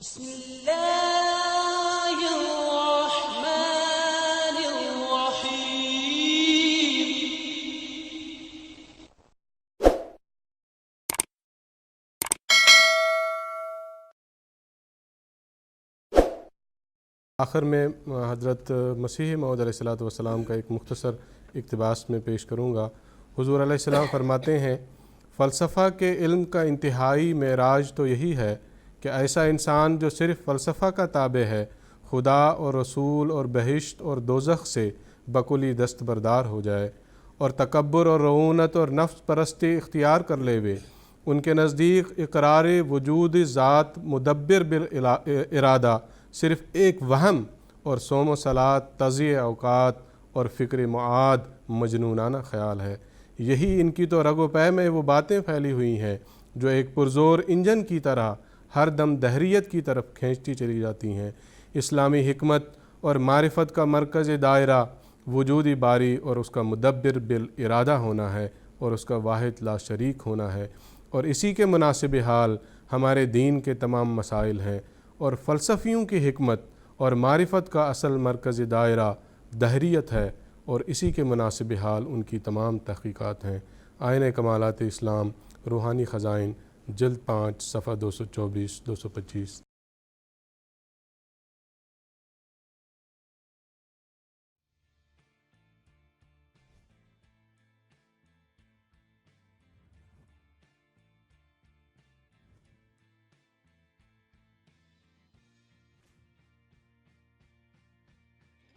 بسم اللہ الرحمن الرحیم۔ آخر میں حضرت مسیح موعود علیہ الصلوۃ والسلام کا ایک مختصر اقتباس میں پیش کروں گا۔ حضور علیہ السلام فرماتے ہیں، فلسفہ کے علم کا انتہائی معراج تو یہی ہے کہ ایسا انسان جو صرف فلسفہ کا تابع ہے، خدا اور رسول اور بہشت اور دوزخ سے بکلی دستبردار ہو جائے اور تکبر اور رعونت اور نفس پرستی اختیار کر لے وے۔ ان کے نزدیک اقرار وجود ذات مدبر بالارادہ صرف ایک وہم اور صوم و صلاۃ تضیع اوقات اور فکر معاد مجنونانہ خیال ہے۔ یہی ان کی تو رگ و پے میں وہ باتیں پھیلی ہوئی ہیں جو ایک پرزور انجن کی طرح ہر دم دہریت کی طرف کھینچتی چلی جاتی ہیں۔ اسلامی حکمت اور معرفت کا مرکز دائرہ وجودی باری اور اس کا مدبر بالارادہ ہونا ہے اور اس کا واحد لا شریک ہونا ہے، اور اسی کے مناسب حال ہمارے دین کے تمام مسائل ہیں، اور فلسفیوں کی حکمت اور معرفت کا اصل مرکز دائرہ دہریت ہے اور اسی کے مناسب حال ان کی تمام تحقیقات ہیں۔ آئینہ کمالات اسلام، روحانی خزائن، جلد 5 صفحہ 224-225۔